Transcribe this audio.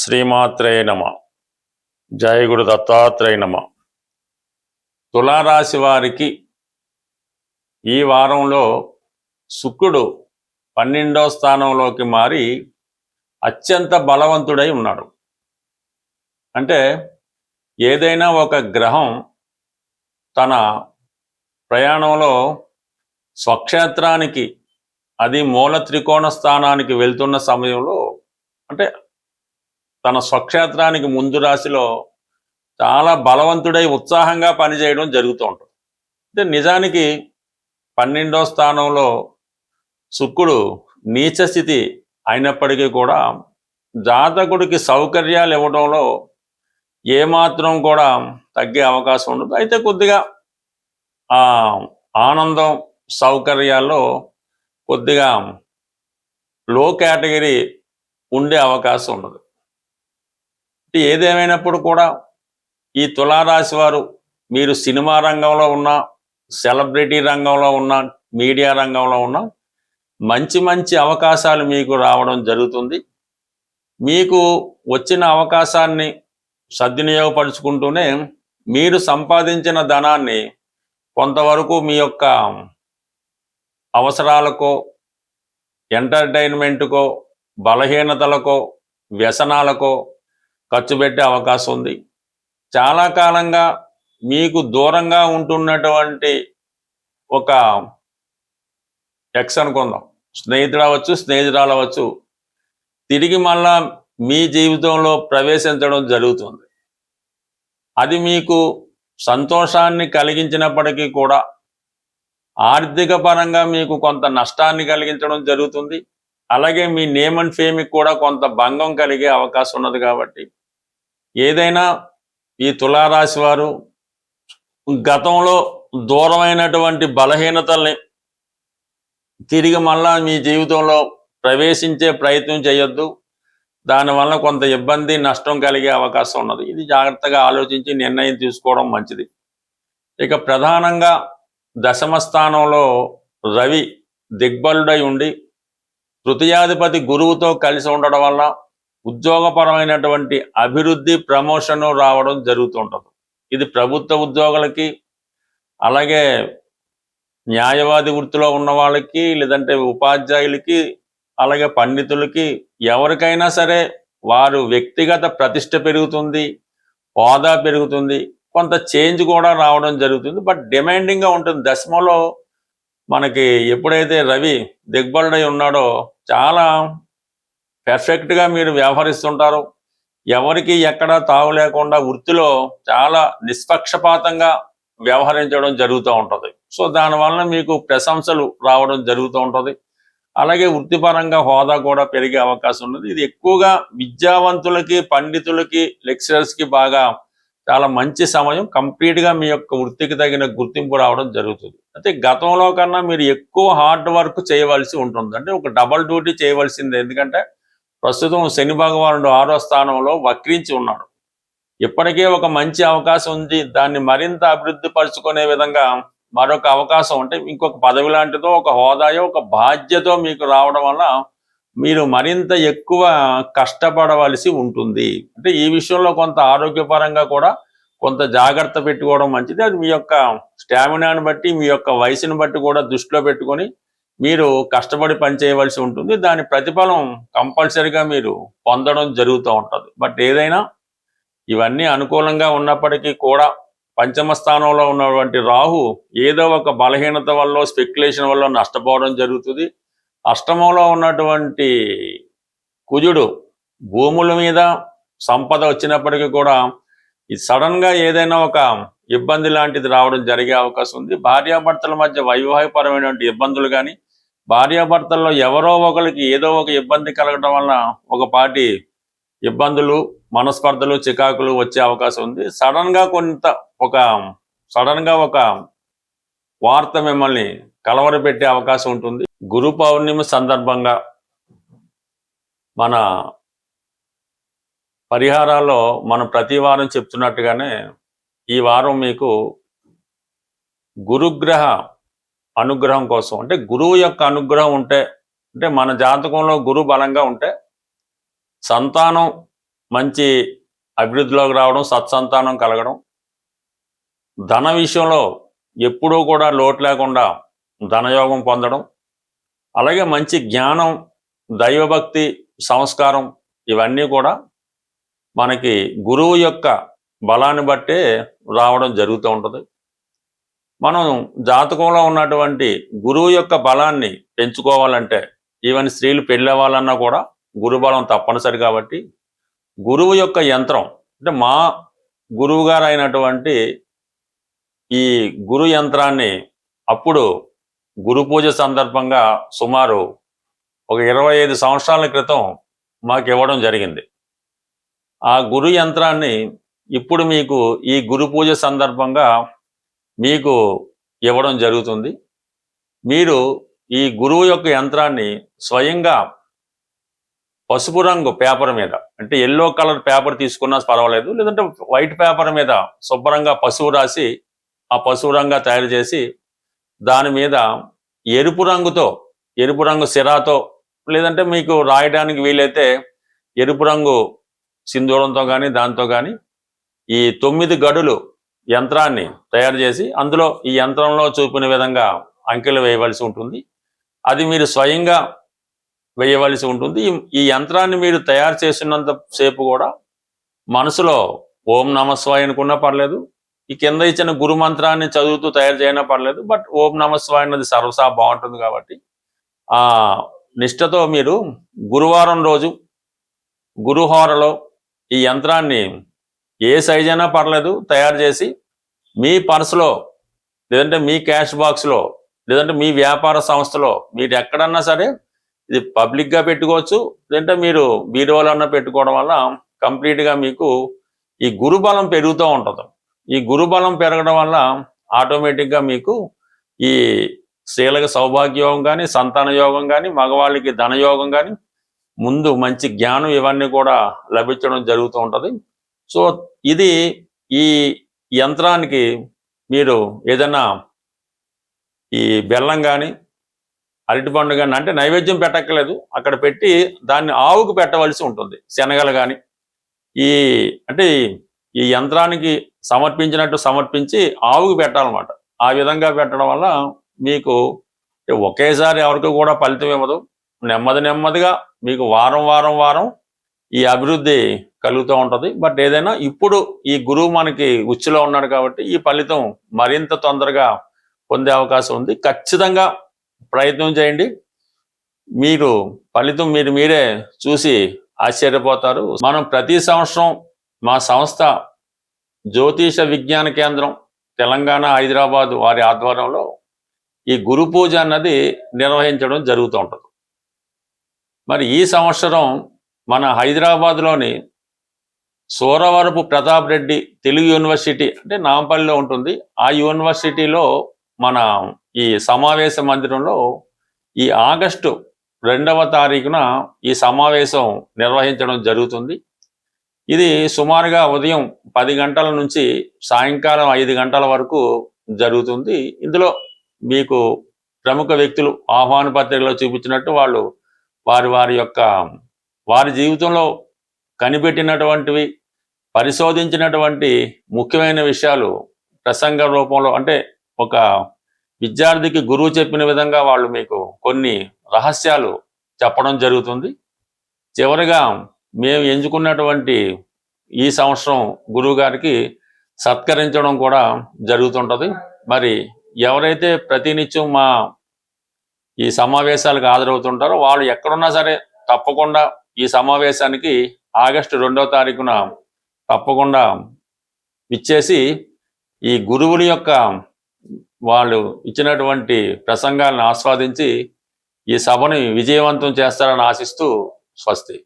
శ్రీమాత్రే నమ. జయ గురు దత్తాత్రేయ నమ. తులారాశి వారికి ఈ వారంలో శుక్రుడు 12వ స్థానంలోకి మారి అత్యంత బలవంతుడై ఉన్నాడు. అంటే ఏదైనా ఒక గ్రహం తన ప్రయాణంలో స్వక్షేత్రానికి, అది మూల త్రికోణ స్థానానికి వెళ్తున్న సమయంలో, అంటే తన స్వక్షేత్రానికి ముందు రాశిలో చాలా బలవంతుడై ఉత్సాహంగా పనిచేయడం జరుగుతూ ఉంటుంది. అంటే నిజానికి 12వ స్థానంలో శుక్రుడు నీచ స్థితి అయినప్పటికీ కూడా జాతకుడికి సౌకర్యాలు ఇవ్వడంలో ఏమాత్రం కూడా తగ్గే అవకాశం ఉండదు. అయితే కొద్దిగా ఆనందం సౌకర్యాల్లో కొద్దిగా లో కేటగిరీ ఉండే అవకాశం ఉండదు. ఏదేమైనప్పుడు కూడా ఈ తులారాశి వారు, మీరు సినిమా రంగంలో ఉన్న, సెలబ్రిటీ రంగంలో ఉన్న, మీడియా రంగంలో ఉన్న, మంచి మంచి అవకాశాలు మీకు రావడం జరుగుతుంది. మీకు వచ్చిన అవకాశాన్ని సద్వినియోగపరుచుకుంటూనే మీరు సంపాదించిన ధనాన్ని కొంతవరకు మీ యొక్క అవసరాలకో, ఎంటర్టైన్మెంట్కో, బలహీనతలకో, వ్యసనాలకో ఖర్చు పెట్టే అవకాశం ఉంది. చాలా కాలంగా మీకు దూరంగా ఉంటున్నటువంటి ఒక ఎక్స్ అనుకుందాం, స్నేహితుడు అవ్వచ్చు, స్నేహితురాలు అవ్వచ్చు, తిరిగి మళ్ళా మీ జీవితంలో ప్రవేశించడం జరుగుతుంది. అది మీకు సంతోషాన్ని కలిగించినప్పటికీ కూడా ఆర్థిక పరంగా మీకు కొంత నష్టాన్ని కలిగించడం జరుగుతుంది. అలాగే మీ నేమ్ అండ్ ఫేమ్కి కూడా కొంత భంగం కలిగే అవకాశం ఉన్నది. కాబట్టి ఏదైనా ఈ తులారాశి వారు గతంలో దూరమైనటువంటి బలహీనతల్ని తిరిగి మళ్ళా మీ జీవితంలో ప్రవేశించే ప్రయత్నం చేయొద్దు. దానివల్ల కొంత ఇబ్బంది, నష్టం కలిగే అవకాశం ఉన్నది. ఇది జాగ్రత్తగా ఆలోచించి నిర్ణయం తీసుకోవడం మంచిది. ఇక ప్రధానంగా దశమ స్థానంలో రవి దిగ్బలుడై ఉండి తృతీయాధిపతి గురువుతో కలిసి ఉండడం వల్ల ఉద్యోగపరమైనటువంటి అభివృద్ధి, ప్రమోషను రావడం జరుగుతుంటుంది. ఇది ప్రభుత్వ ఉద్యోగులకి, అలాగే న్యాయవాది వృత్తిలో ఉన్న వాళ్ళకి, లేదంటే ఉపాధ్యాయులకి, అలాగే పండితులకి, ఎవరికైనా సరే వారు వ్యక్తిగత ప్రతిష్ట పెరుగుతుంది, హోదా పెరుగుతుంది, కొంత చేంజ్ కూడా రావడం జరుగుతుంది. బట్ డిమాండింగ్గా ఉంటుంది. దశమలో మనకి ఎప్పుడైతే రవి దిగ్బలుడై ఉన్నాడో చాలా పెర్ఫెక్ట్గా మీరు వ్యవహరిస్తుంటారు. ఎవరికి ఎక్కడ తావు లేకుండా వృత్తిలో చాలా నిష్పక్షపాతంగా వ్యవహరించడం జరుగుతూ ఉంటుంది. సో దానివల్ల మీకు ప్రశంసలు రావడం జరుగుతూ ఉంటుంది. అలాగే వృత్తిపరంగా హోదా కూడా పెరిగే అవకాశం ఉన్నది. ఇది ఎక్కువగా విద్యావంతులకి, పండితులకి, లెక్చరర్స్కి బాగా చాలా మంచి సమయం. కంప్లీట్గా మీ యొక్క వృత్తికి తగిన గుర్తింపు రావడం జరుగుతుంది. అయితే గతంలో కన్నా మీరు ఎక్కువ హార్డ్ వర్క్ చేయవలసి ఉంటుంది. అంటే ఒక డబల్ డ్యూటీ చేయవలసిందే. ఎందుకంటే ప్రస్తుతం శని భగవానుడు 6వ స్థానంలో వక్రించి ఉన్నాడు. ఇప్పటికే ఒక మంచి అవకాశం ఉంది. దాన్ని మరింత అభివృద్ధి పరుచుకునే విధంగా మరొక అవకాశం, అంటే ఇంకొక పదవి లాంటిదో, ఒక హోదాయో, ఒక బాధ్యత మీకు రావడం వల్ల మీరు మరింత ఎక్కువ కష్టపడవలసి ఉంటుంది. అంటే ఈ విషయంలో కొంత ఆరోగ్యపరంగా కూడా కొంత జాగ్రత్త పెట్టుకోవడం మంచిది. అది మీ యొక్క స్టామినాను బట్టి, మీ యొక్క వయసును బట్టి కూడా దృష్టిలో పెట్టుకొని మీరు కష్టపడి పనిచేయవలసి ఉంటుంది. దాని ప్రతిఫలం కంపల్సరిగా మీరు పొందడం జరుగుతూ ఉంటుంది. బట్ ఏదైనా ఇవన్నీ అనుకూలంగా ఉన్నప్పటికీ కూడా పంచమ స్థానంలో ఉన్నటువంటి రాహు ఏదో ఒక బలహీనత వల్ల, స్పెక్యులేషన్ వల్ల నష్టపోవడం జరుగుతుంది. అష్టమంలో ఉన్నటువంటి కుజుడు భూముల మీద సంపద వచ్చినప్పటికీ కూడా ఇది సడన్గా ఏదైనా ఒక ఇబ్బంది లాంటిది రావడం జరిగే అవకాశం ఉంది. భార్యాభర్తల మధ్య వైవాహికపరమైనటువంటి ఇబ్బందులు కానీ, భార్యాభర్తల్లో ఎవరో ఒకరికి ఏదో ఒక ఇబ్బంది కలగడం వల్ల ఒకపాటి ఇబ్బందులు, మనస్పర్ధలు, చికాకులు వచ్చే అవకాశం ఉంది. సడన్గా ఒక వార్త మిమ్మల్ని కలవరపెట్టే అవకాశం ఉంటుంది. గురు పౌర్ణమి సందర్భంగా మన పరిహారాల్లో మనం ప్రతి వారం చెప్తున్నట్టుగానే ఈ వారం మీకు గురుగ్రహ అనుగ్రహం కోసం, అంటే గురువు యొక్క అనుగ్రహం ఉంటే, అంటే మన జాతకంలో గురు బలంగా ఉంటే సంతానం మంచి అభివృద్ధిలోకి రావడం, సత్సంతానం కలగడం, ధన విషయంలో ఎప్పుడూ కూడా లోటు లేకుండా ధనయోగం పొందడం, అలాగే మంచి జ్ఞానం, దైవభక్తి, సంస్కారం ఇవన్నీ కూడా మనకి గురువు యొక్క బలాన్ని బట్టే రావడం జరుగుతూ ఉంటుంది. మనం జాతకంలో ఉన్నటువంటి గురువు యొక్క బలాన్ని పెంచుకోవాలంటే ఈవెన్ స్త్రీలు పెళ్ళవ్వాలన్నా కూడా గురుబలం తప్పనిసరి. కాబట్టి గురువు యొక్క యంత్రం అంటే మా గురువు గారు అయినటువంటి ఈ గురు యంత్రాన్ని అప్పుడు గురు పూజ సందర్భంగా సుమారు ఒక 25 సంవత్సరాల క్రితం మాకు ఇవ్వడం జరిగింది. ఆ గురు యంత్రాన్ని ఇప్పుడు మీకు ఈ గురు పూజ సందర్భంగా మీకు ఇవ్వడం జరుగుతుంది. మీరు ఈ గురువు యొక్క యంత్రాన్ని స్వయంగా పసుపు రంగు పేపర్ మీద, అంటే ఎల్లో కలర్ పేపర్ తీసుకున్నా పర్వాలేదు, లేదంటే వైట్ పేపర్ మీద శుభ్రంగా పసుపు రాసి ఆ పసుపు రంగా తయారు చేసి దాని మీద ఎరుపు రంగు సిరాతో, లేదంటే మీకు రాయడానికి వీలైతే ఎరుపు రంగు సింధూరంతో కానీ దాంతో కానీ ఈ 9 గడులు యంత్రాన్ని తయారు చేసి అందులో ఈ యంత్రంలో చూపిన విధంగా అంకెలు వేయవలసి ఉంటుంది. అది మీరు స్వయంగా వేయవలసి ఉంటుంది. ఈ యంత్రాన్ని మీరు తయారు చేసినంత సేపు కూడా మనసులో ఓం నమస్వాయ అనుకున్నా పర్లేదు, ఈ కింద ఇచ్చిన గురు మంత్రాన్ని చదువుతూ తయారు చేయనా పర్లేదు, బట్ ఓం నమస్వాయ అన్నది సర్వసా బాగుంటుంది. కాబట్టి ఆ నిష్టతో మీరు గురువారం రోజు గురుహోరలో ఈ యంత్రాన్ని ఏ సైజ్ అయినా పర్లేదు తయారు చేసి మీ పర్సులో, లేదంటే మీ క్యాష్ బాక్స్లో, లేదంటే మీ వ్యాపార సంస్థలో, మీరు ఎక్కడన్నా సరే ఇది పబ్లిక్గా పెట్టుకోవచ్చు, లేదంటే మీరు బీరువాలో అన్నా పెట్టుకోవడం వల్ల కంప్లీట్గా మీకు ఈ గురుబలం పెరుగుతూ ఉంటుంది. ఈ గురుబలం పెరగడం వల్ల ఆటోమేటిక్గా మీకు ఈ స్త్రీలకు సౌభాగ్యయోగం కానీ, సంతాన యోగం కానీ, మగవాళ్ళకి ధనయోగం కానీ, ముందు మంచి జ్ఞానం ఇవన్నీ కూడా లభించడం జరుగుతూ ఉంటుంది. సో ఇది ఈ యంత్రానికి మీరు ఏదైనా ఈ బెల్లం కానీ, అరటిపండు కానీ, అంటే నైవేద్యం పెట్టక్కర్లేదు, అక్కడ పెట్టి దాన్ని ఆవుకు పెట్టవలసి ఉంటుంది. శనగలు కానీ అంటే ఈ యంత్రానికి సమర్పించినట్టు సమర్పించి ఆవుకు పెట్టాలన్నమాట. ఆ విధంగా పెట్టడం వల్ల మీకు ఒకేసారి ఎవరికి కూడా ఫలితం ఇవ్వదు. నెమ్మదిగా మీకు వారం ఈ అభివృద్ధి కలుగుతూ ఉంటుంది. బట్ ఏదైనా ఇప్పుడు ఈ గురువు మనకి ఉచ్చులో ఉన్నాడు కాబట్టి ఈ ఫలితం మరింత తొందరగా పొందే అవకాశం ఉంది. ఖచ్చితంగా ప్రయత్నం చేయండి. మీరు ఫలితం మీరే చూసి ఆశ్చర్యపోతారు. మనం ప్రతి సంవత్సరం మా సంస్థ జ్యోతిష విజ్ఞాన కేంద్రం తెలంగాణ, హైదరాబాద్ వారి ఆధ్వర్యంలో ఈ గురు పూజ అన్నది నిర్వహించడం జరుగుతూ ఉంటుంది. మరి ఈ సంవత్సరం మన హైదరాబాద్లోని సూరవరపు ప్రతాప్ రెడ్డి తెలుగు యూనివర్సిటీ, అంటే నాంపల్లిలో ఉంటుంది, ఆ యూనివర్సిటీలో మన ఈ సమావేశ మందిరంలో ఈ ఆగస్టు 2వ తారీఖున ఈ సమావేశం నిర్వహించడం జరుగుతుంది. ఇది సుమారుగా ఉదయం 10 గంటల నుంచి సాయంకాలం 5 గంటల వరకు జరుగుతుంది. ఇందులో మీకు ప్రముఖ వ్యక్తులు ఆహ్వాన పత్రికలో చూపించినట్టు వాళ్ళు వారి జీవితంలో కనిపెట్టినటువంటివి, పరిశోధించినటువంటి ముఖ్యమైన విషయాలు ప్రసంగ రూపంలో, అంటే ఒక విద్యార్థికి గురువు చెప్పిన విధంగా వాళ్ళు మీకు కొన్ని రహస్యాలు చెప్పడం జరుగుతుంది. చివరిగా మేము ఎంచుకున్నటువంటి ఈ సంవత్సరం గురువు గారికి సత్కరించడం కూడా జరుగుతుంటుంది. మరి ఎవరైతే ప్రతినిత్యం మా ఈ సమావేశాలకు హాజరవుతుంటారో వాళ్ళు ఎక్కడున్నా సరే తప్పకుండా ఈ సమావేశానికి ఆగస్టు 2వ తారీఖున తప్పకుండా విచ్చేసి ఈ గురువుల యొక్క వాళ్ళు ఇచ్చినటువంటి ప్రసంగాలను ఆస్వాదించి ఈ సభని విజయవంతం చేస్తారని ఆశిస్తూ స్వస్తి.